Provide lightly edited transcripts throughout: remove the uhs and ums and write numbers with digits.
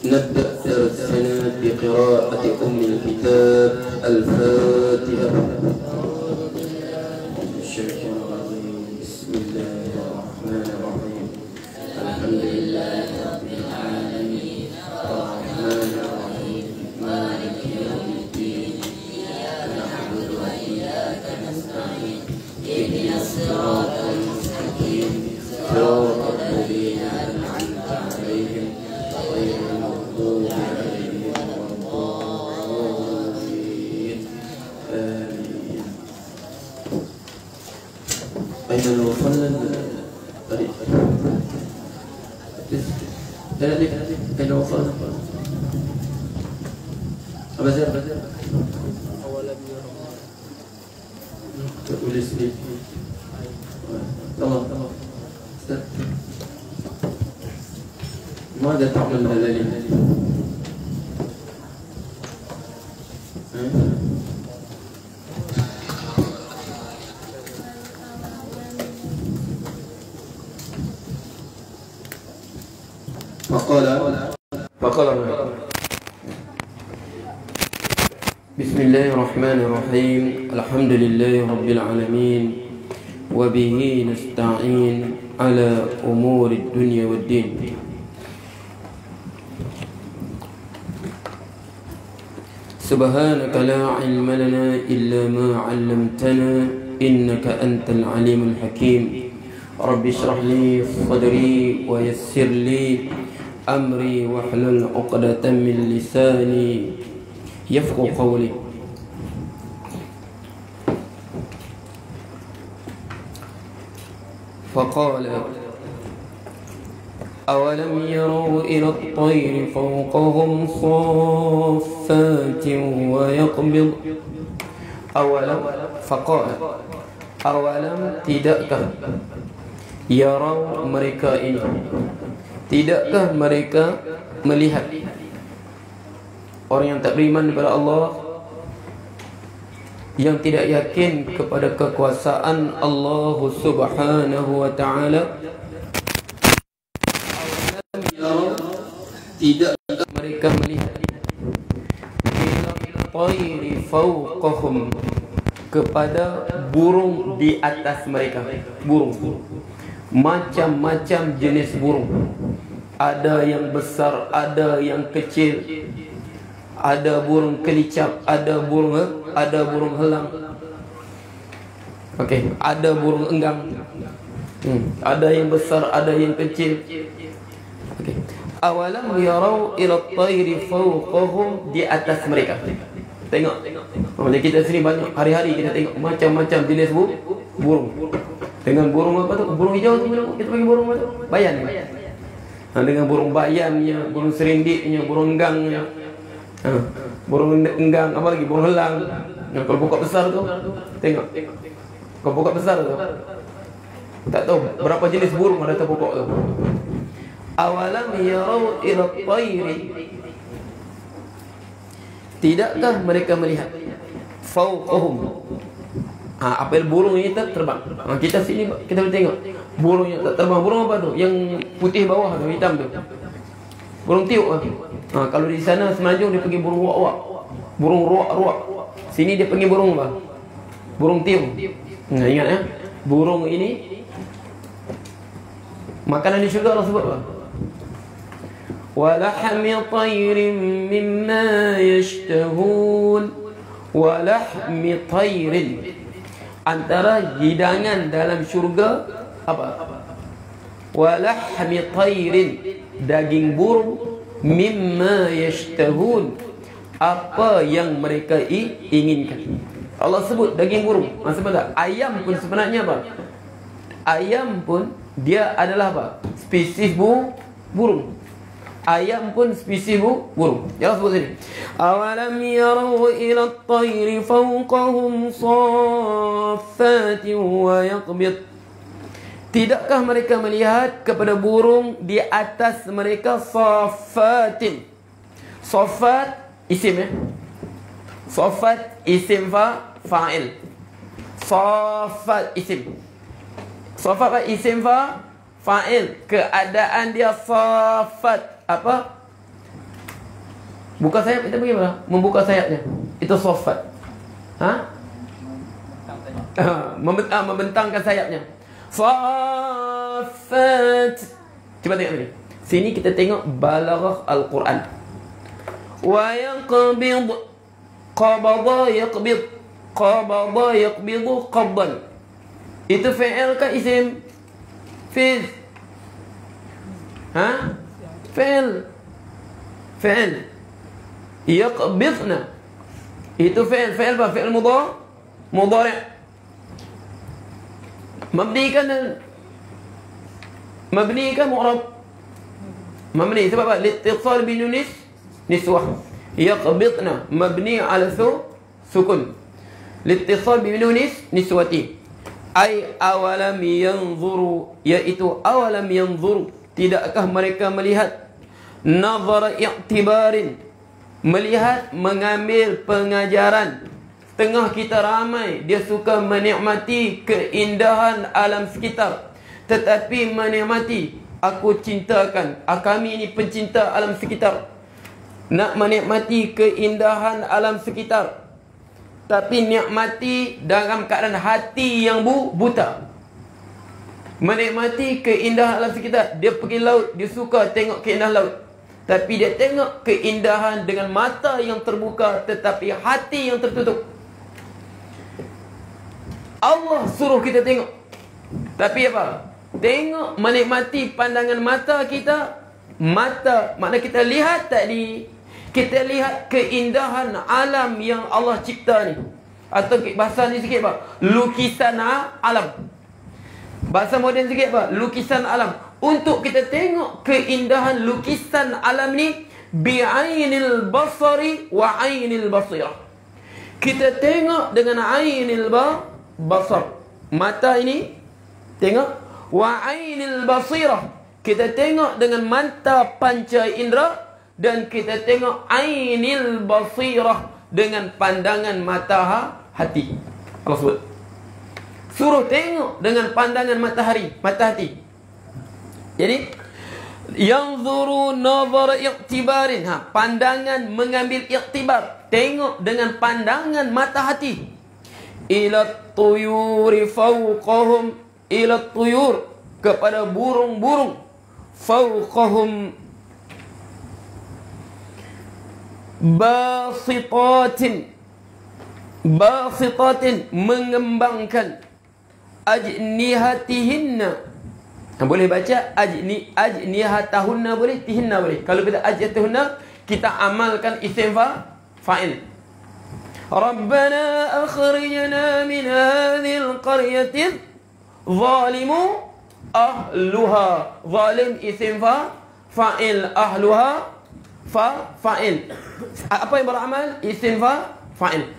نبدأ درسنا بقراءة أم الكتاب الفاتحة. الشيطان الرجيم. بسم الله الرحمن الرحيم. الحمد لله رب العالمين الرحمن الرحيم مالك يوم الدين إياك نعبد وإياك نستعين اهدنا الصراط المستقيم صراط الذين أنعمت عليهم غير المغضوب عليهم ولا الضالين آمين. أين الوصلنا طريق أين وصلنا أبزر أولم يروا tulis di تمام ماذا تعمل هذا فقال بسم الله الرحمن الرحيم الحمد لله رب العالمين وبه نستعين على أمور الدنيا والدين. سبحانك لا علم لنا إلا ما علمتنا إنك أنت العليم الحكيم. رب اشرح لي صدري ويسر لي أمري واحلل عقدة من لساني يفقه قولي. فقال أولم يروا إلى الطير فوقهم صافات ويقبض أولم فقال أولم tidakkah yarau mereka ini, tidakkah mereka melihat orang yang tak beriman kepada Allah, yang tidak yakin kepada kekuasaan Allah Subhanahu wa ta'ala, tidakkah mereka melihat tayri fawqahum, kepada burung di atas mereka. Burung, macam-macam jenis burung, ada yang besar, ada yang kecil, ada burung kelicap, ada burung helang. Okey, ada burung enggang. Ada yang besar, ada yang kecil. Okey. Awalam yarau ila at-tayri fawqahum, di atas mereka. Tengok. Macam kita sini banyak, hari-hari kita tengok macam-macam jenis burung. Dengan burung apa tu? Burung hijau tu kita panggil burung apa tu? Bayan. Dengan burung bayannya, burung serindiknya, burung enggangnya. Burung enggang, apa lagi? Burung helang. Kalau pokok besar tu, tengok. Kalau pokok besar tu, tak tahu berapa jenis burung ada atas pokok tu. Awalam yarau ila at-tayri, tidakkah mereka melihat fawqahum, apel burung ini tak terbang. Kita sini kita boleh tengok burung yang tak terbang. Burung apa tu? Yang putih bawah tu, hitam tu, burung tiuk. Kalau di sana Semenanjung dia panggil burung wak-wak, burung ruak-ruak. Sini dia panggil burung apa? Burung tiuk. Ingat ya, burung ini makanan di syurga Allah sebut apa? Walahmi tayrin mimma yashtahun. Walahmi tayrin, antara hidangan dalam syurga apa? Walahmi tayrin, daging burung, mimma yashtahun, apa yang mereka inginkan. Allah sebut daging burung. Sebab tak? Ayam pun sebenarnya apa? Ayam pun dia adalah apa? Spesies burung. Ayam pun spesies burung. Ya, sebut sini. Awalam yarau ila at-tayri fawqahum saffatin wa yaqbid. Tidakkah mereka melihat kepada burung di atas mereka saffatin. Saffat isim ya. Saffat isim fa'il. Saffat isim. Saffat isim fa'il. Keadaan dia saffat apa? Buka sayap kita bagaimana? Membuka sayapnya. Itu sofat. Membentangkan sayapnya. Safat. Cuba tengok ni. Sini kita tengok balaghah Al-Quran. Wa yaqbid. Qabada yaqbid. Qabada yaqbidu qabdan. Itu fi'il ke isim? Fi'il. Fi'il. Fi'il. Yaqbidna. Itu fi'il. Fi'il apa? Fi'il mudhari'. Mabni kan mu'rab? Mabni sebab apa? Li'ittisal bi nunis niswah. Yaqbidna mabni ala sukun. Li'ittisal bi nunis niswati. Ay awalam yanzuru, yaitu awalam yanzuru, tidakkah mereka melihat? Nazara i'tibarin, melihat, mengambil pengajaran. Tengah kita ramai, dia suka menikmati keindahan alam sekitar, tetapi menikmati, aku cintakan, kami ini pencinta alam sekitar, nak menikmati keindahan alam sekitar, tapi nikmati dalam keadaan hati yang buta. Menikmati keindahan alam sekitar, dia pergi laut, dia suka tengok keindahan laut, tapi dia tengok keindahan dengan mata yang terbuka, tetapi hati yang tertutup. Allah suruh kita tengok, tapi apa? Tengok, menikmati pandangan mata kita. Mata, makna kita lihat tadi, kita lihat keindahan alam yang Allah cipta ni. Atau bahasa ni sikit apa? Lukisan alam. Bahasa moden sikit apa? Lukisan alam. Untuk kita tengok keindahan lukisan alam ni bi'ainil basari wa ainil basirah. Kita tengok dengan ainil basar, mata ini tengok, wa ainil basirah, kita tengok dengan mata panca indera, dan kita tengok ainil basirah dengan pandangan mata hati. Allah sebut, suruh tengok dengan pandangan mata hati. Jadi yanzuru nazara i'tibarin, pandangan mengambil i'tibar, tengok dengan pandangan mata hati. Ila tuyuri fawqahum, ila tuyur, kepada burung-burung, fawqahum basitatin, mengembangkan, ajnihatihinna. Boleh baca ajnihatahunna, boleh, tihinna boleh. Kalau kita ajnihatuhunna, kita amalkan isim fa'il. Rabbana akhrijna min hadhil qaryati zalimu ahluha. Zalim isim fa'il, ahluha fa'il. Apa yang beramal? Isim fa'il.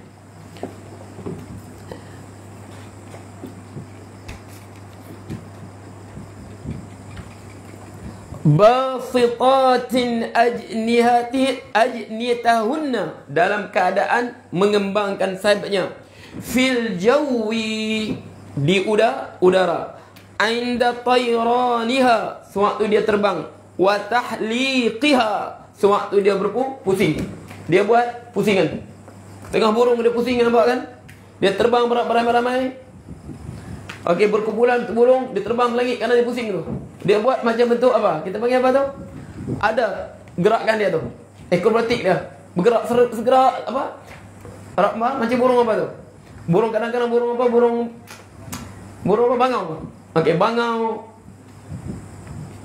Basitatin ajniyatahunna, dalam keadaan mengembangkan sayapnya, fil jawi, di udara, inda tayraniha, sewaktu dia terbang, wa tahliqiha, sewaktu dia berpusing. Dia buat pusingan. Tengah burung dia pusing, nampak kan? Dia terbang beramai-ramai. Okey, berkumpulan burung, dia terbang ke langit kerana dia pusing tu. Dia buat macam bentuk apa? Kita panggil apa tu? Ada gerakan dia tu. Akrobatik dia. Bergerak segera apa? Macam burung apa tu? Burung kadang-kadang burung apa? Burung apa? Bangau. Okey, bangau.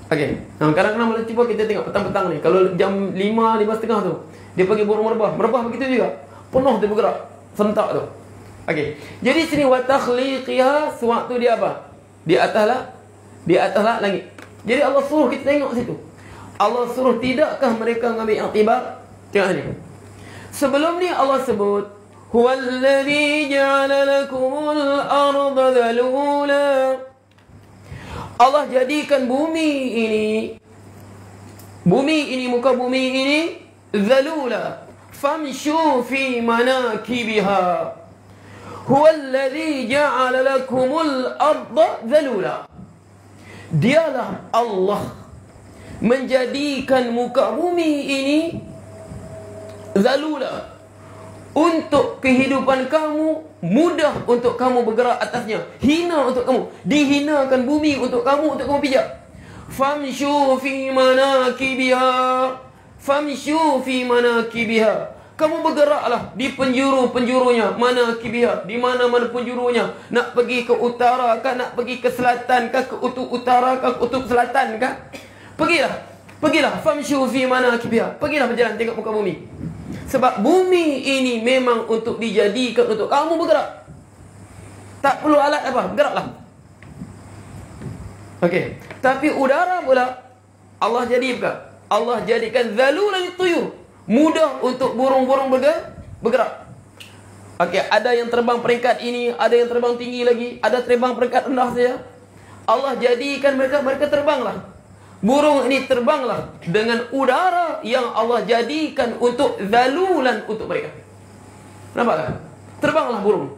Okey. Kadang-kadang boleh cuba kita tengok petang-petang ni. Kalau jam 5:30 tu, dia panggil burung merbah. Merbah begitu juga. Penuh dia bergerak. Sentak tu. Okey. Jadi sini wa takhliqiha, sewaktu dia apa? Di atas langit. Jadi Allah suruh kita tengok situ. Allah suruh, tidakkah mereka mengambil iktibar? Tengok ni. Sebelum ni Allah sebut huwallazi ja'ala lakumul arda dhalula. Allah jadikan bumi ini, muka bumi ini, dhalula, famshu fi manakibiha. Huwallazi ja'ala lakumul arda dhalula. Dialah Allah menjadikan muka bumi ini zalula. Untuk kehidupan kamu mudah untuk kamu bergerak atasnya, hina untuk kamu, dihinakan bumi untuk kamu pijak. Famshu fi manakibiha, famshu fi manakibiha. Kamu bergeraklah di penjuru-penjurunya, manakibiha, di mana-mana penjurunya. Nak pergi ke utara kah, nak pergi ke selatan kah, ke kutub utara kah, kutub selatan kah? Pergilah, famshu fi manakibiha. Pergilah berjalan tengok muka bumi. Sebab bumi ini memang untuk dijadikan untuk kamu bergerak. Tak perlu alat apa, bergeraklah. Okey, tapi udara pula Allah jadikan. Allah jadikan zalulan tuyur, mudah untuk burung-burung bergerak. Okey, ada yang terbang peringkat ini, ada yang terbang tinggi lagi, ada terbang peringkat rendah saja. Allah jadikan mereka terbanglah. Burung ini terbanglah dengan udara yang Allah jadikan untuk zalulan untuk mereka. Nampak tak? Terbanglah burung.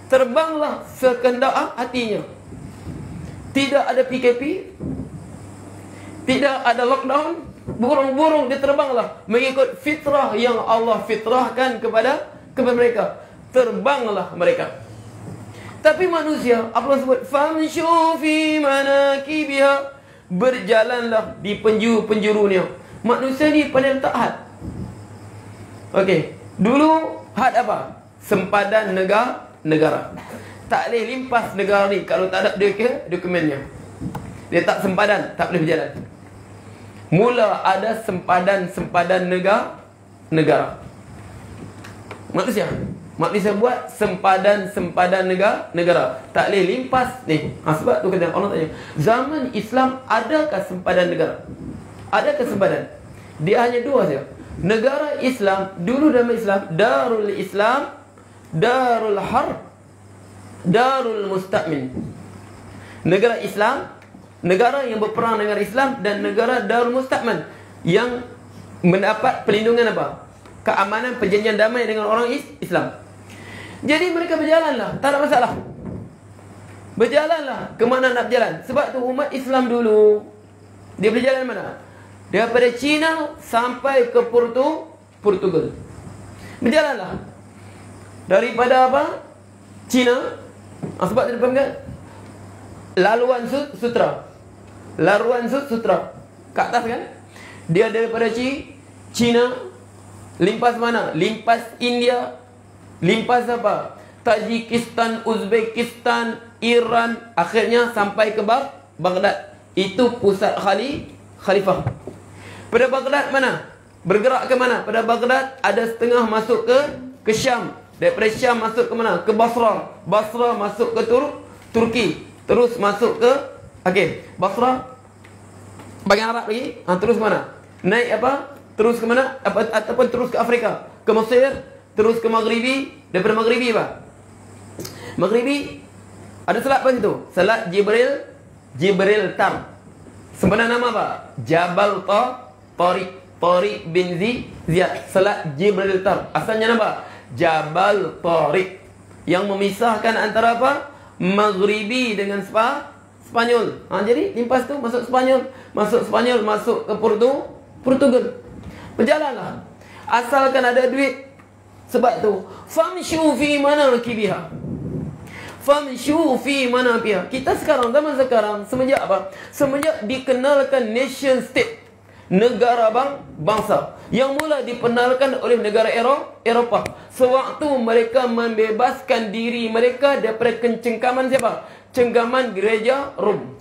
Terbanglah sekendak hatinya. Tidak ada PKP, tidak ada lockdown. Burung-burung dia terbanglah mengikut fitrah yang Allah fitrahkan kepada mereka. Terbanglah mereka. Tapi manusia, apa yang sebut? Famshu fi manakibiha. Berjalanlah di penjuru-penjurunya. Manusia ni pandai letak had. Okey, dulu had apa? Sempadan negara. Tak boleh limpas negara ni kalau tak ada dokumennya. Dia tak sempadan, tak boleh berjalan. Mula ada sempadan negara. Manusia buat sempadan negara. Tak boleh limpas ni. Sebab tu kata orang tanya, zaman Islam adakah sempadan negara? Adakah sempadan? Dia hanya dua saja. Negara Islam, dulu dalam Islam, Darul Islam, Darul Harb, Darul Musta'min. Negara Islam, negara yang berperang dengan Islam, dan negara Darul Musta'min yang mendapat perlindungan apa? Keamanan, perjanjian damai dengan orang Islam. Jadi mereka berjalanlah, tak ada masalah. Berjalanlah ke mana nak berjalan. Sebab tu umat Islam dulu dia berjalan mana? Daripada China sampai ke Portugal. Berjalanlah. Daripada apa? China. Sebab tu depan kan? Laluan Sutra. Kat atas kan? Dia daripada China limpas mana? Limpas India. Limpas apa? Tajikistan, Uzbekistan, Iran. Akhirnya sampai ke Baghdad. Itu pusat khalifah. Pada Baghdad mana? Bergerak ke mana? Pada Baghdad ada setengah masuk ke Syam. Daripada Syam masuk ke mana? Ke Basra. Basra masuk ke Turki. Terus masuk ke Basra. Bagian Arab lagi. Terus mana? Naik apa? Terus ke mana? Ataupun terus ke Afrika. Ke Mesir. Terus ke Maghribi. Daripada Maghribi apa? Maghribi ada selat apa situ? Selat Gibraltar. Sebenarnya nama apa? Jabal Tariq bin Ziyad. Selat Gibraltar. Asalnya nama? Jabal Tariq. Yang memisahkan antara apa? Maghribi dengan Spanyol. Jadi limpas tu masuk Spanyol. Masuk ke Portugal. Berjalanlah. Asalkan ada duit. Sebab tu famshu fi manakibiha. Kita sekarang, zaman sekarang, semenjak apa? Semenjak dikenalkan nation state, negara bangsa, yang mula dikenalkan oleh negara Eropah. Sewaktu mereka membebaskan diri mereka daripada cengkaman siapa? Cengkaman gereja Rom.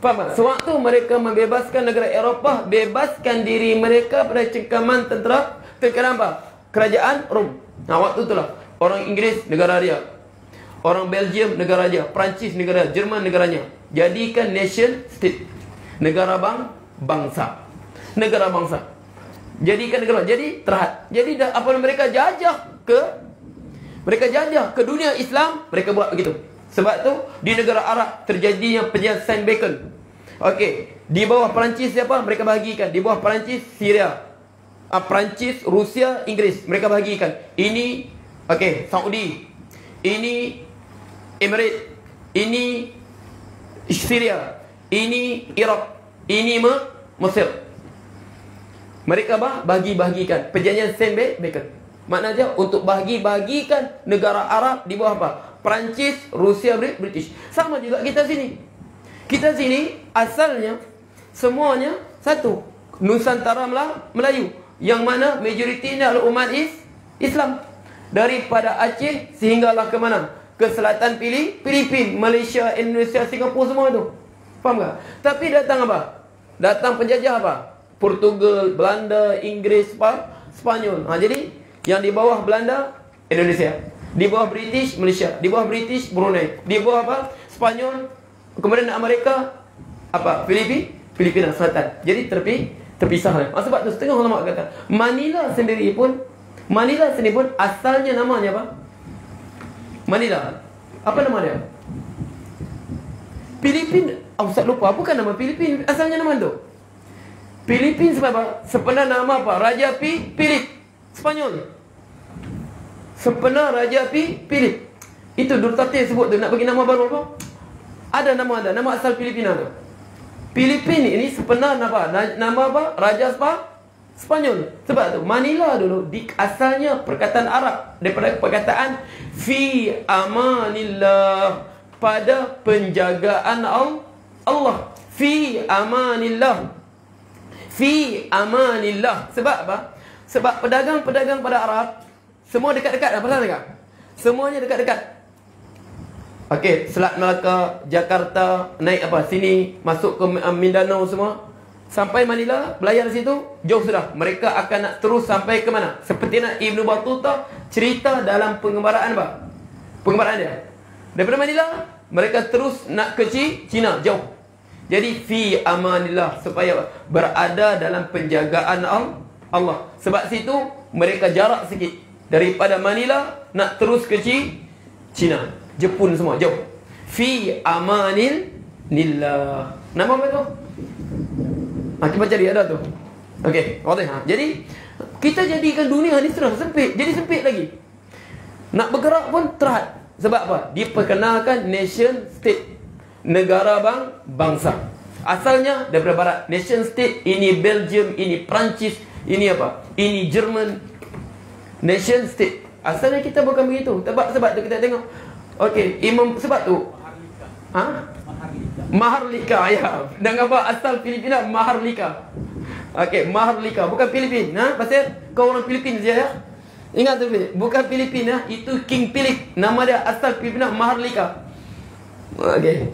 Faham tak? Sewaktu mereka membebaskan negara Eropah, bebaskan diri mereka pada cengkaman tentera apa? Kerajaan Rom. Waktu itulah orang Inggeris negara dia, orang Belgium negara dia, Perancis negara, Jerman negaranya. Jadikan nation state, negara bangsa. Jadikan negara. Jadi terhad. Jadi apa mereka jajah ke dunia Islam, mereka buat begitu. Sebab tu di negara Arab terjadinya perjanjian Saint Bacon. Di bawah Perancis siapa? Mereka bahagikan. Di bawah Perancis Syria, Perancis, Rusia, Inggeris. Mereka bahagikan. Ini Saudi, ini Emirat, ini Syria, ini Iraq, ini Mesir. Mereka bagi-bagikan. Perjanjian Saint-Bacon. Maknanya untuk bagi-bagikan negara Arab di bawah apa? Perancis, Rusia, British. Sama juga kita sini. Kita sini asalnya semuanya satu. Nusantara Melayu. Yang mana majoritinya adalah umat Islam. Daripada Aceh sehinggalah ke mana? Ke selatan Filipin, Malaysia, Indonesia, Singapura, semua tu. Faham tak? Tapi datang apa? Datang penjajah apa? Portugal, Belanda, Inggeris, Spanyol. Jadi yang di bawah Belanda, Indonesia. Di bawah British, Malaysia. Di bawah British, Brunei. Di bawah apa? Spanyol. Kemudian Amerika, apa? Filipina Selatan. Jadi terpisah. Sebab tu setengah ulama kata Manila sendiri pun asalnya namanya apa? Manila. Apa nama dia? Filipin. Ustaz lupa. Bukan nama Filipin. Asalnya nama tu. Filipin sebab apa? Sebenar nama apa? Raja Philip. Spanyol. Sebenar Raja Philip. Itu Duterte sebut tu. Nak bagi nama baru apa? Ada nama ada. Nama asal Filipina tu. Filipin ini sebenar nama apa? Raja Spanyol. Sebab tu Manila dulu asalnya perkataan Arab daripada perkataan fi amanillah, pada penjagaan Allah. Fi amanillah. Fi amanillah. Sebab apa? Sebab pedagang-pedagang pada Arab semua dekat-dekat. Apa salah dekat? Semuanya dekat-dekat. Okey, Selat Melaka, Jakarta, naik apa? Sini, masuk ke Mindanao semua. Sampai Manila, belayar di situ, jauh sudah. Mereka akan nak terus sampai ke mana? Seperti nak Ibn Battuta cerita dalam pengembaraan apa? Pengembaraan dia. Daripada Manila, mereka terus nak ke China, jauh. Jadi fi amanillah, supaya berada dalam penjagaan Allah. Sebab situ mereka jarak sikit. Daripada Manila nak terus ke China, Jepun semua jauh. Fi amanillah. Nama apa tu? Kita cari ada tu. Okey, wadah. Jadi kita jadikan dunia ni terus sempit, jadi sempit lagi. Nak bergerak pun terhad. Sebab apa? Diperkenalkan nation state, negara bangsa. Asalnya daripada barat. Nation state, ini Belgium, ini Perancis, ini apa? Ini Jerman. Nation state. Asalnya kita bukan begitu. Sebab tu kita tengok. Okey, Imam sebab tu. Maharlika, ya. Dan apa asal Filipina? Maharlika. Okey, Maharlika, bukan Filipin. Pasal kau orang Filipin saja ya. Ingat tu, bukan Filipin ya. Itu King Philip. Nama dia asal Filipina Maharlika. Okey.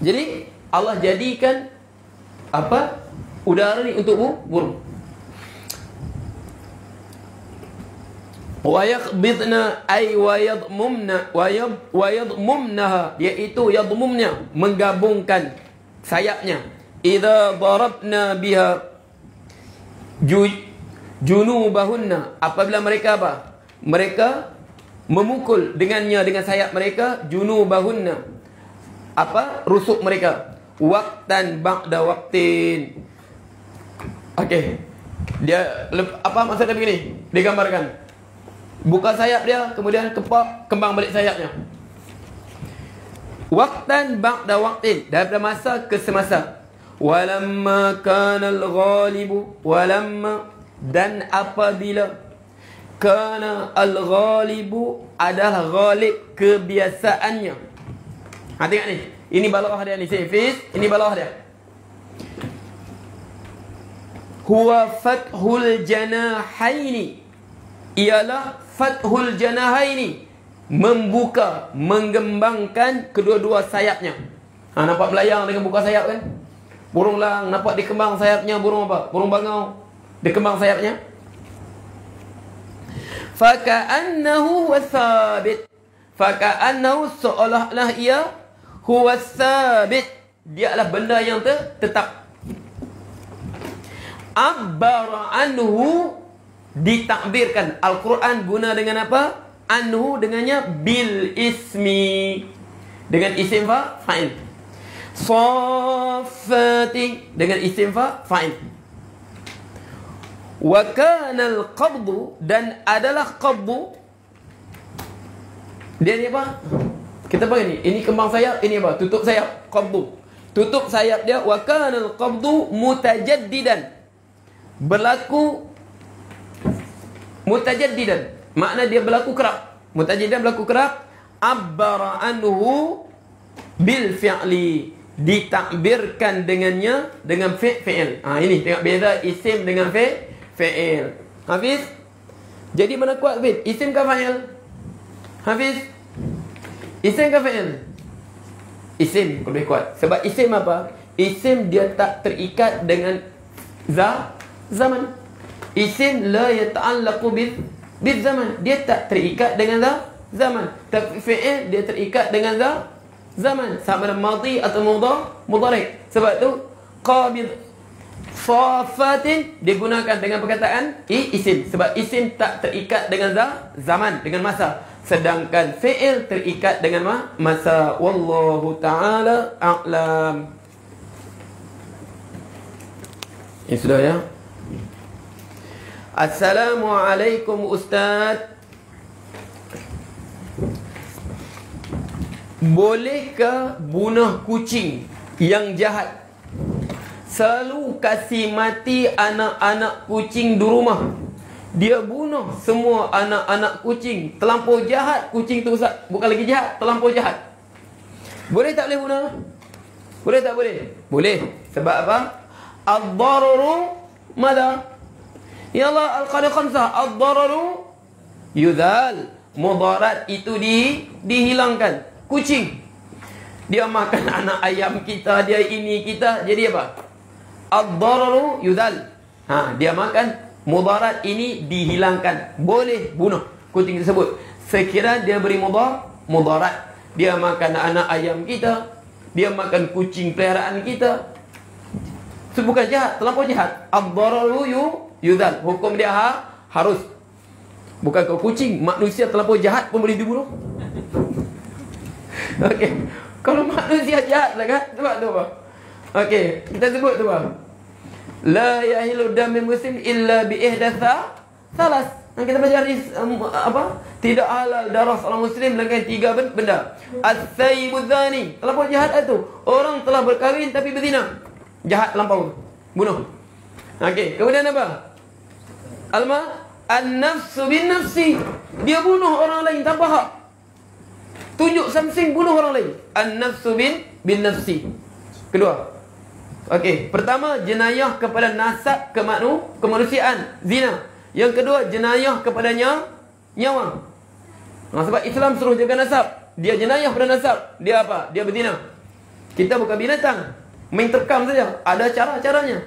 Jadi Allah jadikan apa? Udara ni untuk burung. Wa yaqbidna ay wa yadmumnaha, iaitu yadmumnya, menggabungkan sayapnya. Idza darabna biha junubahunna, apabila mereka apa? Mereka memukul dengannya, dengan sayap mereka, junubahunna, apa? Rusuk mereka. Waqtan ba'da waqtin. Okey. Dia apa maksud dia begini? Digambarkan. Buka sayap dia, kemudian kembang balik sayapnya. Waqtan ba'da waqtin, daripada masa ke semasa. Walamma kana al-ghalibu, walamma, dan apabila kana al-ghalibu, adalah ghalib, kebiasaannya. Tengok ni. Ini balaghah dia ni, Sifis. Ini balaghah dia. Huwa fathul janahaini, ialah fathul janahaini, membuka, menggembangkan kedua-dua sayapnya. Nampak belayang dengan buka sayap kan? Burung lang nampak dikembang sayapnya. Burung apa? Burung bangau dikembang sayapnya. Faka'annahu wasabit, faka'annahu, seolah-olah ia, huwa sabit, dia adalah benda yang tetap. Abbara anhu, ditakbirkan. Al-Quran guna dengan apa? Anhu, dengannya bil ismi, dengan isim fa'il. Saffati, dengan isim fa'il. Wa kana al-qabdu, dan adalah qabdu. Dia ni apa? Kita pakai ni. Ini kembang sayap, ini apa? Tutup sayap. Qabdu. Tutup sayap dia. Wa kana al-qabdu mutajaddidan. Berlaku mutajaddidan. Makna dia berlaku kerap. Mutajaddidan berlaku kerap. Abbara anhu bil fi'li. Ditakbirkan dengannya dengan fi'il. Ini tengok beza isim dengan fi'il. Hafiz? Jadi mana kuat Hafiz? Isim ke fa'il? Hafiz? Isim ke fa'il? Isim lebih kuat. Sebab isim apa? Isim dia tak terikat dengan zaman. Isim la yata'allaqu bil zaman. Dia tak terikat dengan zaman. Tapi fi'il dia terikat dengan zaman. Sama ada madhi atau mudhari. Sebab tu qabid safatin digunakan dengan perkataan isim. Sebab isim tak terikat dengan zaman, dengan masa. Sedangkan fi'il terikat dengan masa. Wallahu ta'ala a'lam. Ini sudah ya. Assalamualaikum Ustaz. Bolehkah bunuh kucing yang jahat? Selalu kasih mati anak-anak kucing di rumah. Dia bunuh semua anak-anak kucing. Terlampau jahat kucing tu Ustaz. Bukan lagi jahat, terlampau jahat. Boleh tak boleh bunuh? Boleh tak boleh? Boleh. Sebab apa? Ad-dararu mada? Ya Allah, al-qada khamsah. Ad-dararu yudhal. Mudarat itu dihilangkan. Kucing dia makan anak ayam kita, dia ini kita, jadi apa? Ad-dararu yudhal. Dia makan, mudarat ini dihilangkan. Boleh bunuh kucing tersebut sekiranya dia beri mudarat. Dia makan anak ayam kita, dia makan kucing peliharaan kita. Itu bukan jahat, terlampau jahat. Ad-dararu yudhal. Hukum dia harus. Bukan kau kucing, manusia terlampau jahat pun boleh dibunuh. Okey. Kalau manusia jahat lah kan? Sebab tu apa? Okey, kita sebut tu apa? La yahilu damil muslim illa bi ihdatha salas. Kita belajar apa? Tidak halal darah seorang muslim melainkan 3 benda. As-sayyibuz zani. Terlampau jahat itu. Orang telah berkahwin tapi berzina. Jahat terlampau. Bunuh. Okey, kemudian apa? An-nafsu bin nafsi. Dia bunuh orang lain tanpa hak. Tunjuk something, bunuh orang lain. An-nafsu bin nafsi. Kedua. Okey, pertama jenayah kepada nasab kemanusiaan, zina. Yang kedua jenayah kepada nyawa. Sebab Islam suruh jaga nasab. Dia jenayah pada nasab. Dia apa? Dia berzina. Kita bukan binatang. Main terkam saja. Ada cara-caranya.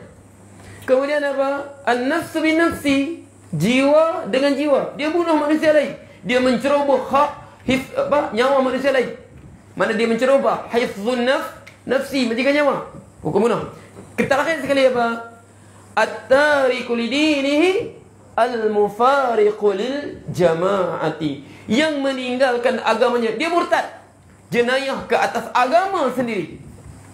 Kemudian apa? An-nafsu bin nafsi. Jiwa dengan jiwa. Dia bunuh manusia lain. Dia menceroboh hak nyawa manusia lain. Mana dia menceroboh hifzun nafsi, menjaga nyawa. Hukum bunuh. Terakhir sekali apa? At-tariku lidinihi al-mufariqu lil jama'ati. Yang meninggalkan agamanya, dia murtad. Jenayah ke atas agama sendiri.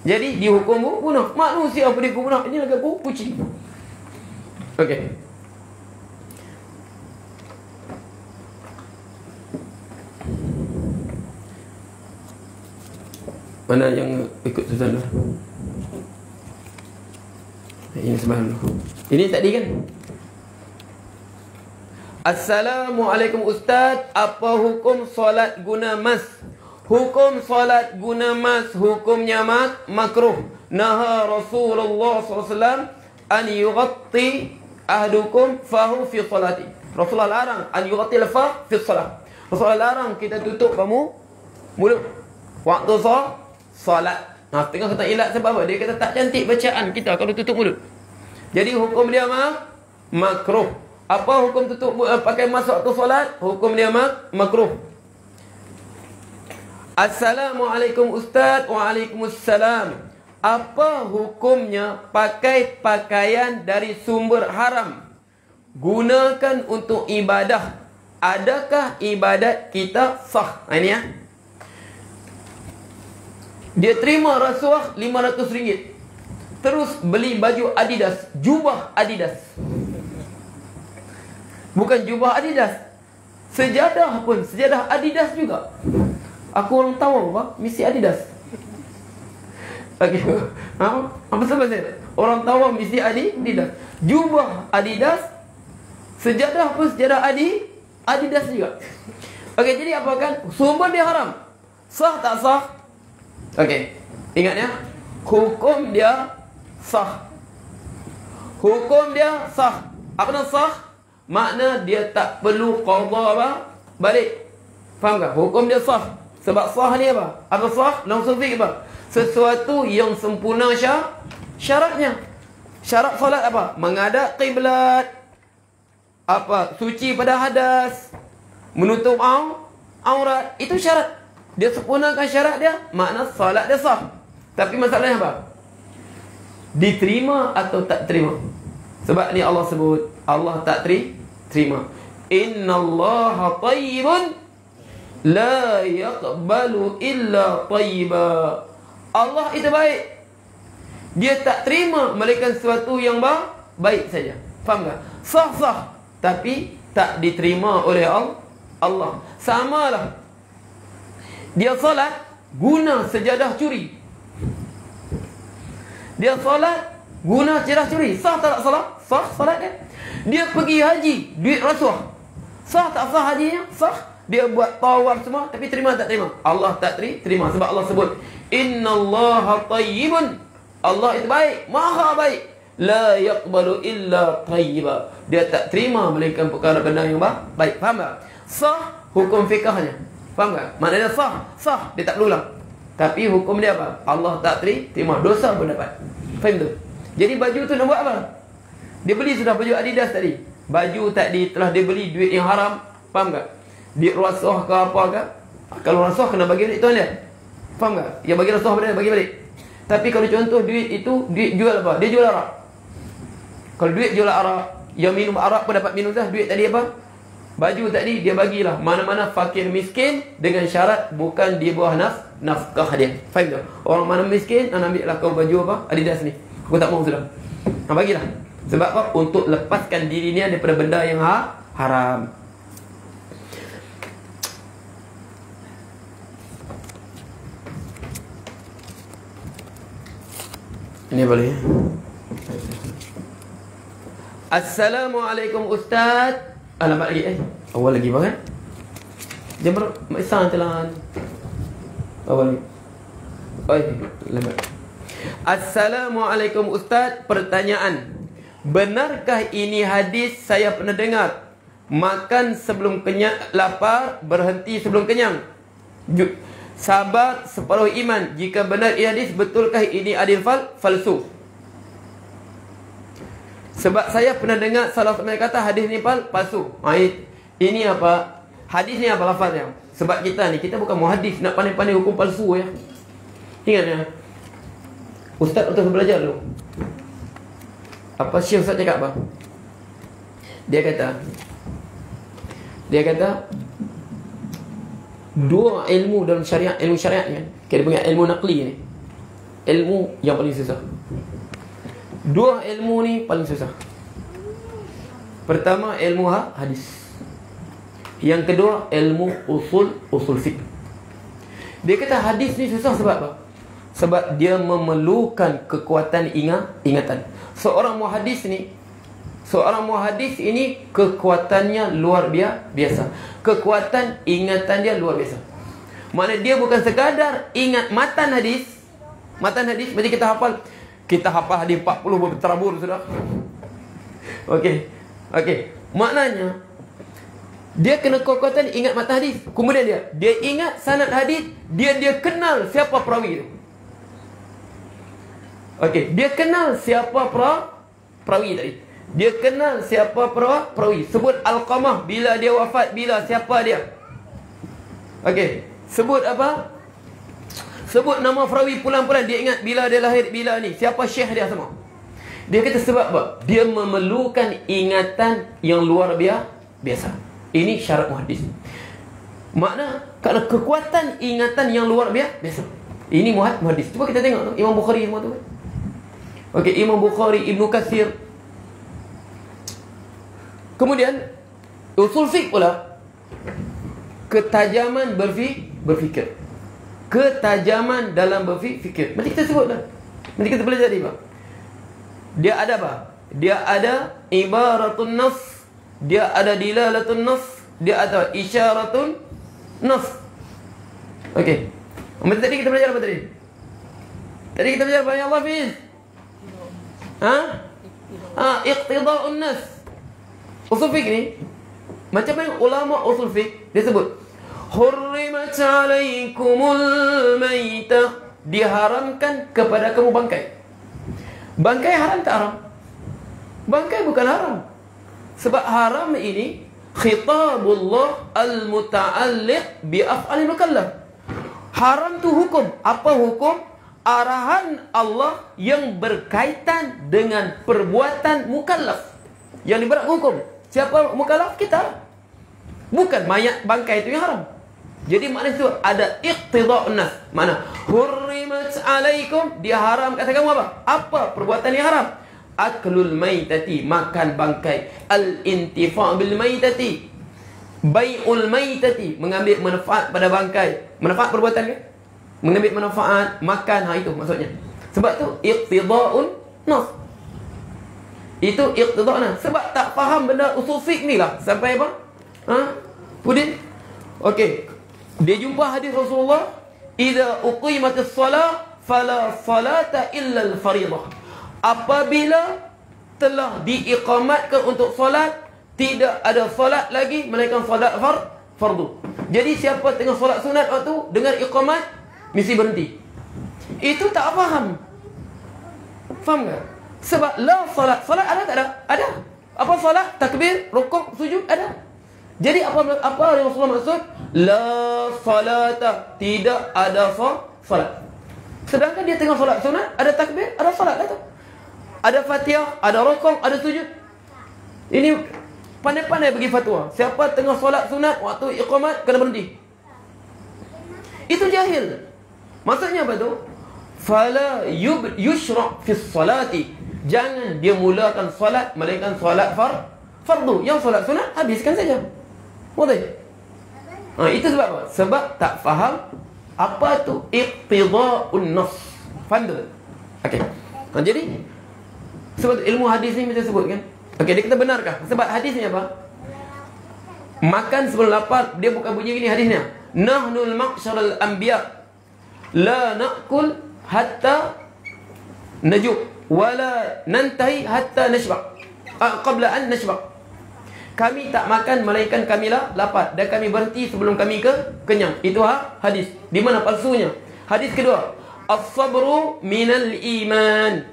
Jadi dihukum bunuh. Manusia pun dihukum bunuh. Ini lagi kucing. Okey. Mana yang ikut Ustaz dulu? Ini sebelum dulu. Ini tadi kan? Assalamualaikum Ustaz. Apa hukum solat guna mas? Hukum solat guna mas, hukumnya makruh. Naha Rasulullah SAW an yughatti ahdukum fahu fi salati. Rasulullah larang an yughatti al-fa fi salat. Rasulullah larang kita tutup mulut waktu solat. Tengah kata ilat sebab apa? Dia kata tak cantik bacaan kita kalau tutup mulut. Jadi hukum dia makruh. Apa hukum tutup pakai mask waktu solat? Hukum dia makruh. Assalamualaikum Ustaz. Waalaikumsalam. Apa hukumnya pakai pakaian dari sumber haram? Gunakan untuk ibadah. Adakah ibadat kita sah? Ini ya. Dia terima rasuah RM500. Terus beli baju Adidas, jubah Adidas. Bukan jubah Adidas, sejadah pun sejadah Adidas juga. Aku orang tahu apa? Misi Adidas. Okey. Apa sebab saya? Orang tahu mesti Adidas. Jubah Adidas, sejadah pun sejadah Adidas juga. Okey, jadi apa kan? Sumber dia haram. Sah tak sah? Okey. Ingat ya. Hukum dia sah. Hukum dia sah. Apa nak sah? Makna dia tak perlu qada apa? Balik. Faham tak? Hukum dia sah. Sebab sah ni apa? Apa sah? Langsung fikir apa? Sesuatu yang sempurna syaratnya. Syarat solat apa? Menghadap kiblat. Apa? Suci pada hadas. Menutup aurat. Itu syarat. Dia sempurnakan syarat dia, makna solat dia sah. Tapi masalahnya apa? Diterima atau tak terima? Sebab ni Allah sebut, Allah tak terima. Innallaha tayyibun la yaqbalu illa tayyiba. Allah itu baik. Dia tak terima melainkan sesuatu yang baik saja. Faham tak? Sah-sah tapi tak diterima oleh Allah. Samalah. Dia solat guna sejadah curi. Dia solat guna sejadah curi. Sah tak solat? Sah solat dia. Dia pergi haji, duit rasuah. Sah tak sah hajinya? Sah. Dia buat tawaf semua, tapi terima tak terima? Allah tak terima. Sebab Allah sebut, Innallaha tayyibun. Allah itu baik, maha baik. La yaqbalu illa tayyiba. Dia tak terima melainkan perkara benda yang baik. Faham tak? Sah hukum fiqahnya. Faham tak? Maknanya sah. Dia tak berulang. Tapi hukum dia apa? Allah tak terima. Dosa pun dapat. Faham tu? Jadi baju tu nak buat apa? Dia beli sudah baju Adidas tadi. Baju tadi telah dia beli duit yang haram. Faham tak? Duit rasuah ke apa ke? Kalau rasuah kena bagi balik tuan dia. Faham tak? Yang bagi rasuah pada bagi balik. Tapi kalau contoh duit itu, duit jual apa? Dia jual arak. Kalau duit jual arak, yang minum arak pun dapat minum dah. Duit tadi apa? Baju tadi dia bagilah mana-mana fakir miskin dengan syarat bukan di bawah nafkah dia. Faham tak? Orang mana miskin, ambil lah kau baju apa? Adidas ni. Aku tak mau sudah. Bagilah. Sebab apa? Untuk lepaskan dirinya daripada benda yang haram. Ini boleh. Assalamualaikum Ustaz. Alamat lagi awal lagi bang kan? Jam berapa? Maisah telan. Awal lagi. Alamat. Assalamualaikum Ustaz. Pertanyaan. Benarkah ini hadis saya pernah dengar? Makan sebelum kenyang, lapar, berhenti sebelum kenyang. Sabar separuh iman. Jika benar ini hadis, betulkah ini adil falsu? Sebab saya pernah dengar salah satu kata hadis ni palsu. Ini apa? Hadis ni apa lafaznya? Sebab kita ni, kita bukan muhadis nak pandai-pandai hukum palsu ya. Ingat ya. Ustaz untuk belajar dulu. Apa Syekh Ustaz cakap apa? Dia kata dua ilmu dalam syariat, ilmu syariat ni kan. Kita punya ilmu naqli ni. Ilmu yang paling susah. Dua ilmu ni paling susah. Pertama ilmu hadis. Yang kedua ilmu usul fiqh. Dia kata hadis ni susah sebab apa? Sebab dia memerlukan kekuatan ingatan. Seorang muhadis ini kekuatannya luar biasa. Kekuatan ingatan dia luar biasa. Maknanya dia bukan sekadar ingat matan hadis. Macam kita hafal hadis 40 berterabur sudah. Okey. Maknanya dia kena kekuatan ingat matan hadis. Kemudian dia ingat sanad hadis, dia kenal siapa perawi itu. Okey, dia kenal siapa perawi tadi. Dia kenal siapa perawi. Sebut Alqamah bila dia wafat, bila siapa dia. Okey, sebut apa? Sebut nama perawi pulang-pulang. Dia ingat bila dia lahir, bila ni, siapa syekh dia semua. Dia kata sebab apa? Dia memerlukan ingatan yang luar biasa. Ini syarat muhadis. Makna kerana kekuatan ingatan yang luar biasa. Ini muhadis. Cuba kita tengok Imam Bukhari semua tu. Okey, Imam Bukhari, Ibnu Katsir. Kemudian usul fiqh pula, ketajaman berfikir. ketajaman dalam berfikir. Nanti kita sebut dah. Nanti kita belajar ni, Pak. Dia ada apa? Dia ada ibaratun nas, dia ada dilalatun nas, dia ada isyaratun nas. Okey. Tadi kita belajar apa tadi? Tadi kita belajar apa ya Allah Fiz? Iqtida'un nas. Usul fiqh ni, macam mana ulama usul fiqh dia sebut hurrimat alaikumul maitah, diharamkan kepada kamu bangkai. Bangkai haram tak haram? Bangkai bukan haram. Sebab haram ini khitabullah al-muta'alliq bi af'alil mukallaf. Haram tu hukum. Apa hukum? Arahan Allah yang berkaitan dengan perbuatan mukallaf. Yang diberat hukum. Siapa mukallaf? Kita. Bukan mayat bangkai itu yang haram. Jadi makna itu ada iqtida'un nas. Mana? Hurrimat alaikum, dia haram kata kamu apa? Apa perbuatan yang haram? Aklul maitati, makan bangkai. Al-intifa' bil maitati, bai'ul maitati, mengambil manfaat pada bangkai. Manfaat perbuatan ke? Mengambil manfaat, makan, itu maksudnya. Sebab tu iqtida'un nas. Itu iqtida'un nas. Sebab tak faham benda usul fiqh ni lah. Sampai apa? Pudin? Okey. Dia jumpa hadis Rasulullah, idza uqimatis salah fala salata illa al-fariḍah. Apabila telah diiqamatkan untuk solat, tidak ada solat lagi melainkan solat fardu. Jadi siapa tengah solat sunat waktu dengar iqamat, mesti berhenti. Itu tak faham. Faham tak? Sebab la solat. Solat ada tak ada? Ada. Apa solat? Takbir, rukuk, sujud ada. Jadi apa Rasulullah maksud? La salata, tidak ada solat. Sedangkan dia tengah solat sunat, ada takbir, ada solat lah tu. Ada Fatihah, ada rukuk, ada sujud. Ini pandai-pandai bagi fatwa. Siapa tengah solat sunat waktu iqamat kena berhenti. Itu jahil. Maksudnya apa tu? Fala yushra' fi salati. Jangan dia mulakan solat melainkan solat fardu. Yang solat sunat habiskan saja. Boleh? Itu sebab apa? Sebab tak faham apa tu iqtida'un nas. Faham tu? Okey. Jadi sebab ilmu hadis ni kita sebut kan. Okey, kita benarkah? Sebab hadis ni apa? Makan sebelum lapar. Dia bukan bunyi gini hadisnya. Nahnul ma'syaral anbiya la na'kul hatta najub wala nantahi hatta nashba. Qabla an nashba. Kami tak makan melainkan kami lapar, dan kami berhenti sebelum kami kenyang. Itu hadis. Di mana palsunya? Hadis kedua, as-sabru minal iman.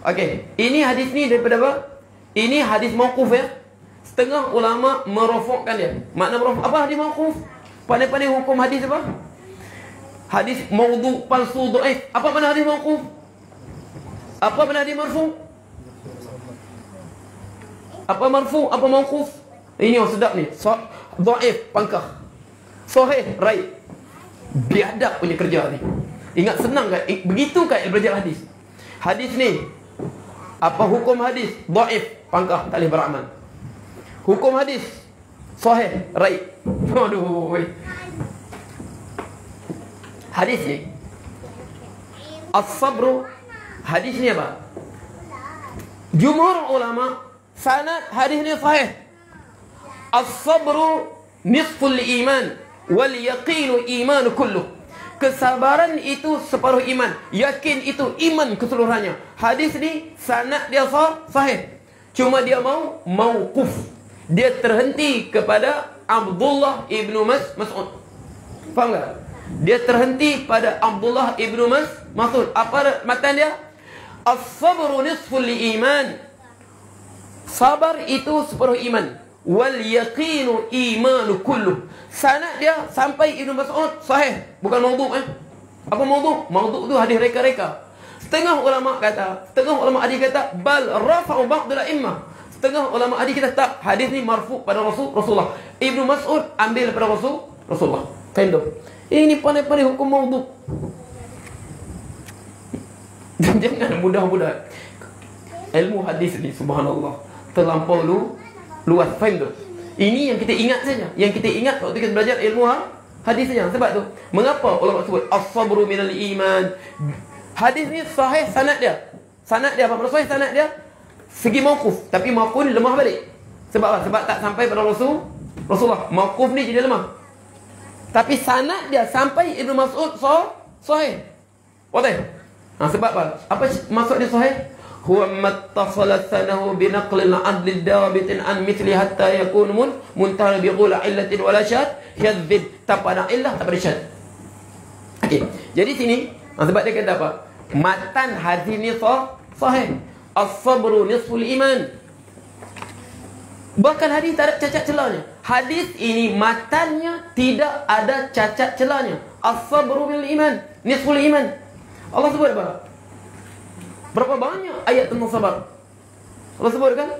Okey, ini hadis ni daripada apa? Ini hadis mauquf ya. Setengah ulama merofokkan dia. Makna merofok apa hadis mauquf? Pandai-pandai hukum hadis apa? Hadis maudhu, palsu, dhaif. Apa makna hadis mauquf? Apa makna hadis marfu? Apa marfu, apa mauquf? Ini yang sedap ni. Dhaif, pangkah. Sahih, right. Biadab punya kerja ni. Ingat senang kan? Begitu kan belajar hadis. Hadis ni, apa hukum hadis? Dhaif, pangkah, tak boleh beramal. Hukum hadis sahih, right. Aduh. Hadis ni as-sabru, hadis ni apa? Jumhur ulama sanad hadis ni sahih. As-sabru nisful iman wal yaqinu iman kulluh. Kesabaran itu separuh iman, yakin itu iman keseluruhannya. Hadis ni sanad dia sahih. Cuma dia mauquf. Dia terhenti kepada Abdullah ibnu Mas'ud. Faham tak? Dia terhenti pada Abdullah ibnu Mas'ud. Apa matan dia? As-sabru nisful iman. Sabar itu separuh iman. Wal yaqinu imanu kulluh. Sanad dia sampai Ibnu Mas'ud sahih, bukan maudhu Apa maudhu? Maudhu tu hadis reka-reka. Setengah ulama hadis kata bal rafa'u ba'dul a'immah. Setengah ulama hadis kata tak, hadis ni marfu pada Rasulullah. Ibnu Mas'ud ambil pada Rasulullah. Faham? Ini pandai-pandai hukum maudhu. Jangan mudah-mudah. Ilmu hadis ni subhanallah terlampau luas. Faham tu? Ini yang kita ingat saja. Yang kita ingat waktu kita belajar ilmu hadisnya. Sebab tu mengapa ulama sebut as-sabru minal iman. Hadis ni sahih sanad dia. Sanad dia apa? Sahih sanad dia segi mauquf, tapi mauquf ni lemah balik. Sebab apa? Sebab tak sampai pada Rasulullah. Mauquf ni jadi lemah. Tapi sanad dia sampai Ibnu Mas'ud sahih. Wadah. Sebab apa? Apa maksud dia sahih? Huwa mattasala sanahu binaqlil adl dabitin an mithli hatta yakun muntaha bi ghula illatin wala syad yadhib, tak pada illah, tak pada syad. Okey. Jadi sini sebab dia kata apa? Matan hadis ni sahih. As-sabru nisful iman. Bahkan hadis tak ada cacat celahnya. Hadis ini matannya tidak ada cacat celahnya. As-sabru bil iman, nisful iman. Allah sebut apa? Berapa banyak ayat tentang sabar? Allah sebut kan?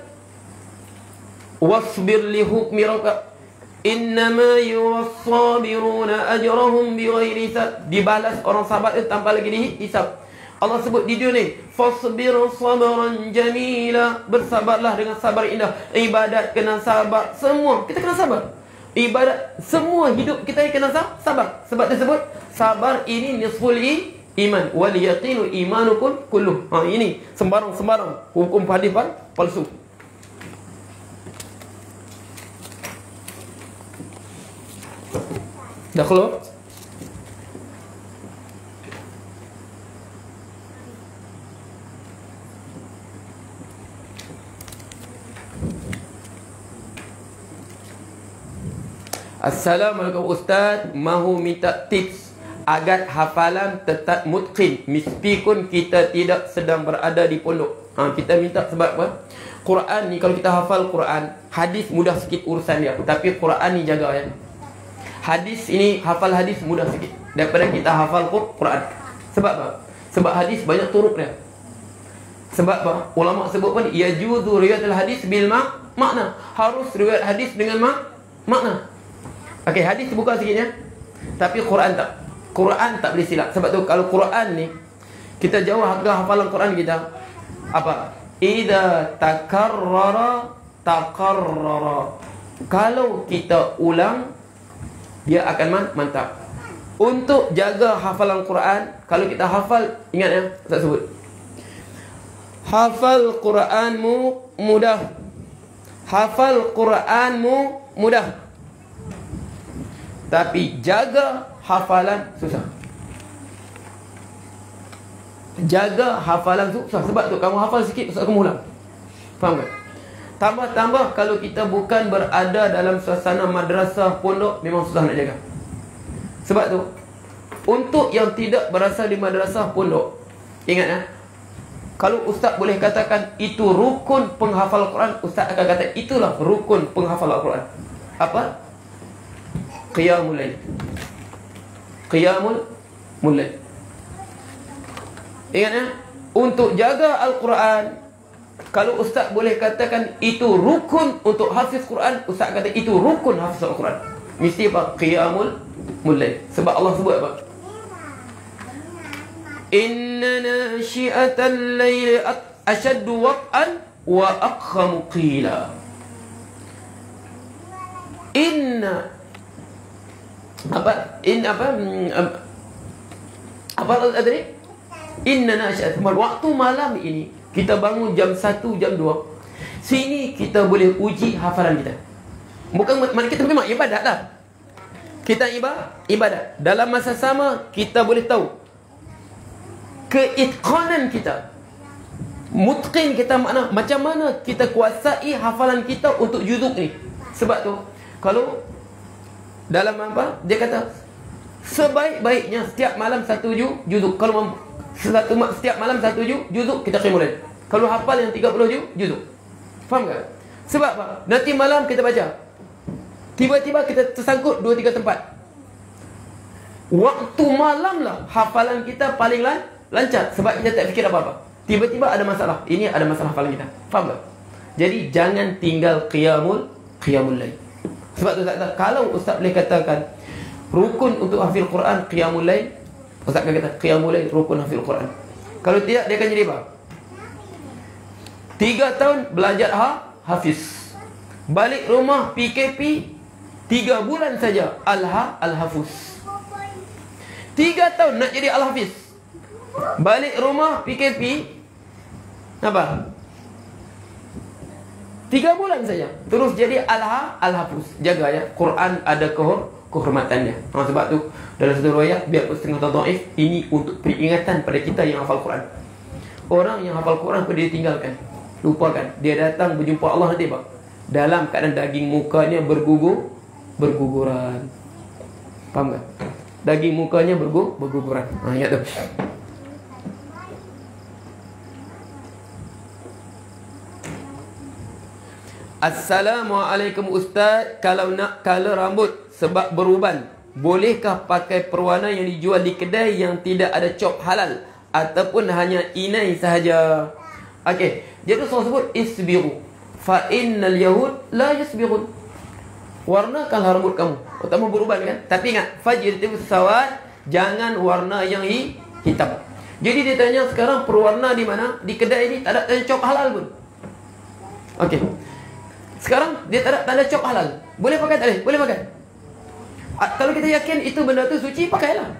Wasbir li hukmi rabbika innama yuwassabiruna ajrahum bighairi hisab. Dibalas orang sabar itu tanpa lagi dihisab. Allah sebut di dunia, fasbir sabran jamila, bersabarlah dengan sabar indah. Ibadat kena sabar, semua kita kena sabar. Ibadat semua hidup kita kena sabar. Sebab tersebut sabar ini nisful iman, wal yaqinu imanukum kulluh. Ini sembarang hukum hadis palsu. Dah keluar? Assalamualaikum Ustaz, mahu minta tips agar hafalan tetap mutqin meskipun kita tidak sedang berada di pondok. Kita minta sebab apa? Quran ni kalau kita hafal Quran, hadis mudah sikit urusan dia, tapi Quran ni jaga ya. Hadis ini, hafal hadis mudah sikit daripada kita hafal Quran. Sebab apa? Sebab hadis banyak turuk dia. Sebab apa? Ulama sebut pun yajuzu riwayatul hadis bil makna. Harus riwayat hadis dengan makna. Okey, hadis buka sikit ya. Tapi Quran tak. Quran tak boleh silap. Sebab tu kalau Quran ni kita jauh harga hafalan Quran kita apa? Idza taqarrara. Kalau kita ulang dia akan mantap. Untuk jaga hafalan Quran, kalau kita hafal, ingat ya, Ustaz sebut. Hafal Quranmu mudah. Hafal Quranmu mudah. Tapi jaga hafalan susah. Jaga hafalan susah. Sebab tu kamu hafal sikit, Ustaz kamu ulang. Faham tak? Tambah-tambah kalau kita bukan berada dalam suasana madrasah, pondok, memang susah nak jaga. Sebab tu untuk yang tidak berasal di madrasah, pondok, ingat ya, kalau Ustaz boleh katakan itu rukun penghafal Quran, Ustaz akan kata itulah rukun penghafal Al-Quran. Apa? Qiyamul lail. Qiyamul lail. Ingat ya, untuk jaga Al-Quran, kalau Ustaz boleh katakan itu rukun untuk hafiz Quran, Ustaz kata itu rukun hafiz Al-Quran. Mesti apa? Qiyamul lail. Sebab Allah sebut apa? Inna nashi'atal laili ashaddu wat'an wa aqhamu qila. Inna apa tadi? Inna nashi'atal waktu malam ini kita bangun jam 1, jam 2. Sini kita boleh uji hafalan kita. Bukan mana kita memang ibadat lah. Kita ibadat. Dalam masa sama kita boleh tahu keitqanan kita, mutqin kita, makna macam mana kita kuasai hafalan kita untuk juzuk ni. Sebab tu kalau dalam apa dia kata sebaik-baiknya setiap malam satu juzuk. Kalau setiap malam satu juzuk kita qiyamul lail. Kalau hafal yang 30 juzuk. Faham tak? Sebab apa? Nanti malam kita baca, tiba-tiba kita tersangkut 2-3 tempat. Waktu malam lah hafalan kita paling lancar. Sebab kita tak fikir apa-apa. Tiba-tiba ada masalah. Ini ada masalah hafalan kita. Faham tak? Jadi jangan tinggal qiyamul lail. Sebab tu Ustaz kata, kalau Ustaz boleh katakan rukun untuk hafil Quran qiyamul lail, Ustaz akan kata qiyamul lail rukun hafil Quran. Kalau tidak, dia akan jadi apa? 3 tahun belajar hafiz. Balik rumah PKP, 3 bulan saja Al-Hafuz. 3 tahun nak jadi Al-Hafiz. Balik rumah PKP apa? 3 bulan saja terus jadi Al-Hafuz. Jaga ya, Quran ada kehormatannya. Sebab tu dalam satu riwayat, biar setengah dhaif, ini untuk peringatan pada kita yang hafal Quran. Orang yang hafal Quran pun dia tinggalkan, lupakan. Dia datang berjumpa Allah nanti pak, dalam keadaan daging mukanya berguguran. Faham tak? Daging mukanya berguguran. Ingat tu. Assalamualaikum Ustaz, kalau nak color rambut sebab beruban, bolehkah pakai perwarna yang dijual di kedai yang tidak ada cop halal ataupun hanya inai sahaja? Okey, jadi Rasul sebut isbiru fa innal yahud la yasbirun. Warnakanlah rambut kamu, utama beruban kan? Tapi ingat, fajritus sawad, jangan warna yang hitam. Jadi dia tanya sekarang perwarna di mana? Di kedai ini tak ada cop halal pun. Okey. Sekarang dia tak ada cop halal. Boleh pakai tak boleh? Boleh pakai. Kalau kita yakin itu benda tu suci, pakailah.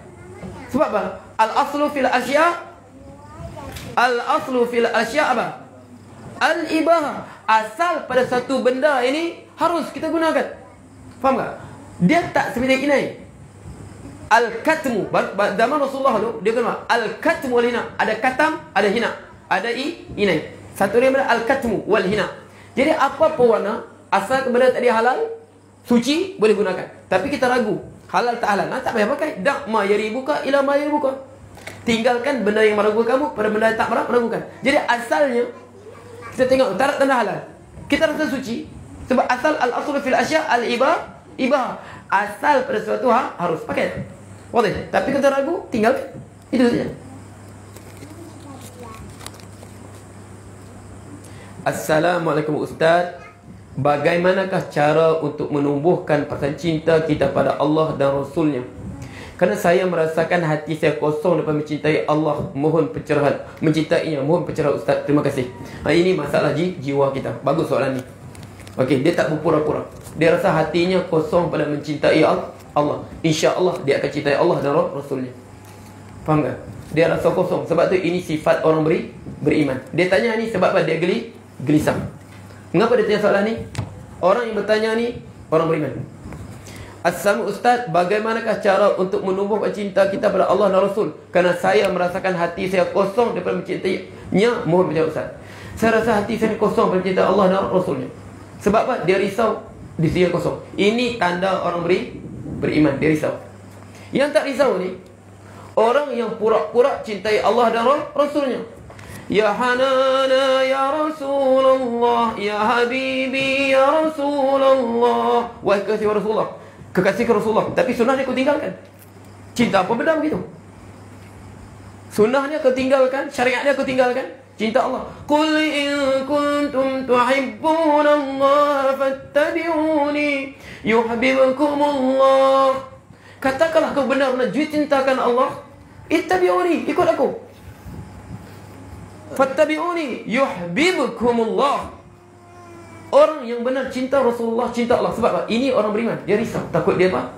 Sebab apa? Al-aslu fil asya apa? Al-ibahah. Asal pada satu benda ini harus kita gunakan. Faham tak? Dia tak seperti inai. Al-katmu, zaman Rasulullah tu dia kata al-katmu wal hina. Ada katam, ada hina. Ada inai. Satu dia berkata al-katmu wal hina. Jadi apa pewarna, asal benda tadi halal, suci, boleh gunakan. Tapi kita ragu, halal tak halal, tak payah pakai. Dak ma yaribuka ila ma yaribuka. Tinggalkan benda yang meragukan kamu pada benda yang tak meragukan. Jadi asalnya kita tengok tak ada tanda halal, kita rasa suci. Sebab asal al-aslu fil asya al-ibah. Asal pada sesuatu harus pakai. Boleh. Tapi kita ragu, tinggalkan. Itu saja. Assalamualaikum Ustaz, bagaimanakah cara untuk menumbuhkan perasaan cinta kita pada Allah dan Rasulnya? Kerana saya merasakan hati saya kosong dapat mencintai Allah. Mohon pencerahan. Mencintainya, mohon pencerahan Ustaz. Terima kasih. Ini masalah jiwa kita. Bagus soalan ni. Okey, dia tak berpura-pura. Dia rasa hatinya kosong pada mencintai Allah. InsyaAllah dia akan cintai Allah dan Rasulnya. Faham tak? Dia rasa kosong. Sebab tu ini sifat orang beriman. Dia tanya ni sebab apa? Dia gelisah. Mengapa dia tanya soalan ni? Orang yang bertanya ni orang beriman. Assalamualaikum Ustaz, bagaimanakah cara untuk menumbuhkan cinta kita pada Allah dan Rasul? Kerana saya merasakan hati saya kosong daripada mencintainya. Mohon berjawab Ustaz. Saya rasa hati saya kosong daripada mencintai Allah dan Rasulnya. Sebab apa? Dia risau, di dia kosong. Ini tanda orang beriman. Dia risau. Yang tak risau ni, orang yang pura-pura cintai Allah dan Rasulnya. Ya Hanana ya Rasulullah, ya Habibi ya Rasulullah. Wahai kekasih Rasulullah, kekasih Rasulullah, tapi sunnahnya kau tinggalkan. Cinta apa benda begitu? Sunnahnya kau tinggalkan, syariatnya kau tinggalkan. Cinta Allah. Qul in kuntum tuhibbuna Allah fattabi'uni yuhibbukumullah. Katakanlah kau benar-benar cintakan Allah, ittabi'uni, ikut aku. Fattabi'uni yuhibbukumullah. Orang yang benar cinta Rasulullah, cinta Allah. Sebab apa? Ini orang beriman. Dia risau. Takut dia apa?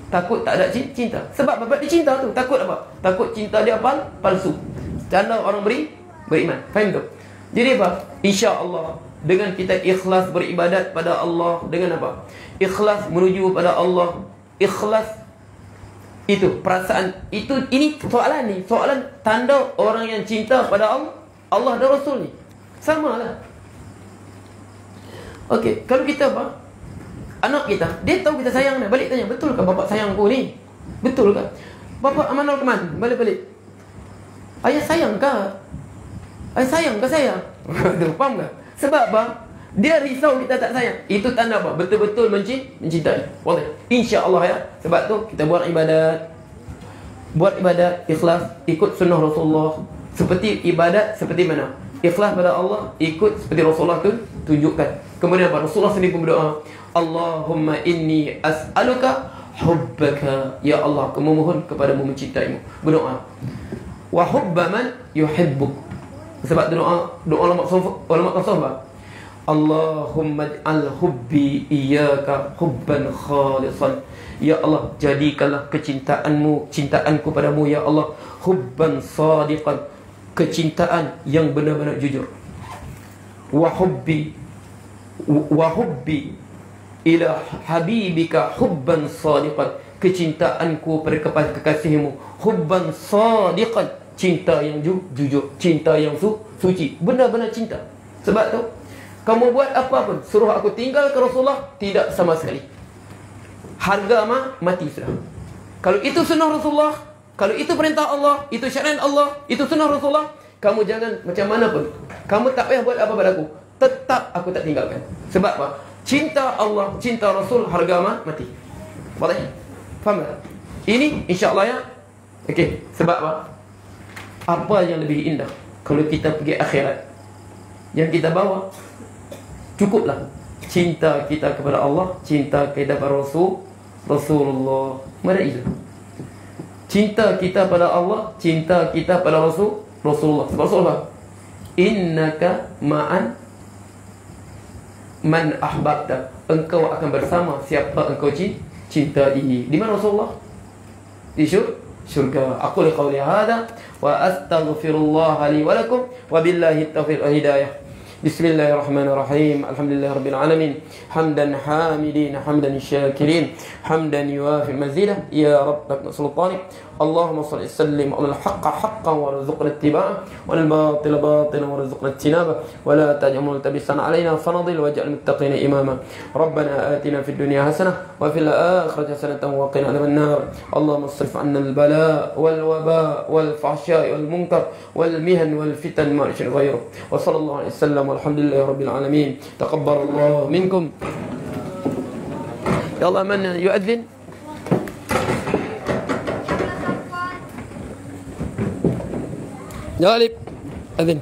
Takut tak ada cinta. Sebab apa? Dia cinta tu. Takut apa? Takut cinta dia palsu. Tanda orang beriman. Faham tu? Jadi apa? InsyaAllah, dengan kita ikhlas beribadat pada Allah. Dengan apa? Ikhlas menuju pada Allah. Ikhlas itu perasaan itu. Ini soalan ni, soalan tanda orang yang cinta pada Allah dan Rasul ni. Sama lah. Okey, kalau kita apa? Anak kita, dia tahu kita sayang dia. Balik tanya, betul ke bapak sayang aku ni? Betul ke? Bapak Amanul Keman, balik. Ayah sayang ke? Ayah sayang ke saya? Faham tak? Sebab apa? Dia risau kita tak sayang. Itu tanda apa? Betul-betul mencintai. Boleh. InsyaAllah ya. Sebab tu kita buat ibadat. Buat ibadat ikhlas, ikut sunnah Rasulullah. Seperti ibadat seperti mana? Ikhlas pada Allah, ikut seperti Rasulullah tu tunjukkan. Kemudian apa? Rasulullah sendiri pun berdoa, Allahumma inni as'aluka hubbaka. Ya Allah, aku memohon kepadamu mencintaimu. Berdoa. Wa hubba man yuhibbuk. Sebab doa ulama tasawuf, Allahumma ij'al hubbi iyyaka hubban khalisan. Ya Allah, jadikanlah cintaanku padamu ya Allah, hubban sadiqan, kecintaan yang benar-benar jujur. Wa hubbi ila habibika hubban sadiqan, kecintaanku pada kekasihmu hubban sadiqan, cinta yang jujur, cinta yang suci, benar-benar cinta. Sebab tu kamu buat apa pun, suruh aku tinggal ke Rasulullah, tidak sama sekali. Harga mati sudah. Kalau itu sunnah Rasulullah, kalau itu perintah Allah, itu syariat Allah, itu sunnah Rasulullah, kamu jangan macam mana pun, kamu tak payah buat apa padaku, tetap aku tak tinggalkan. Sebab apa? Cinta Allah, cinta Rasul, harga mati. Boleh? Faham tak? Ini insya-Allah ya. Okey, sebab apa? Apa yang lebih indah kalau kita pergi akhirat? Yang kita bawa cukuplah cinta kita kepada Allah, cinta kita kepada Rasulullah. Mana itu? Cinta kita pada Allah, cinta kita pada Rasulullah. Sebab Rasulullah, innaka ma'an man ahbabta, engkau akan bersama siapa engkau cintai. Di mana Rasulullah? Di syurga. Aku liqauli hadza wa astaghfirullah li wa lakum wa billahi taufiq wal hidayah. Bismillahirrahmanirrahim. Alhamdulillahirabbil alamin. Hamdan hamidin, hamdan syakirin, hamdan yuwafi mazidah. Ya rabb sultani, Allahumma salli sallim ala al-haqqa haqqan warzuqna ittiba'ah wal batila batilan warzuqna ijtinabah wa la taj'al multabisan alaina fanadil waj'al muttaqina imama. Rabbana atina fid dunya hasanah wa fil akhirati hasanatan wa qina adhaban nar. Allahumma srif 'anna al-bala wal waba wal fahsya wal munkar wal mihan wal fitan ma ghayru. Wa sallallahu alaihi wasallam walhamdulillahi rabbil alamin. Taqabbalallahu minkum. Ya Allah, man yu'adhdhin? يا غالب أذن.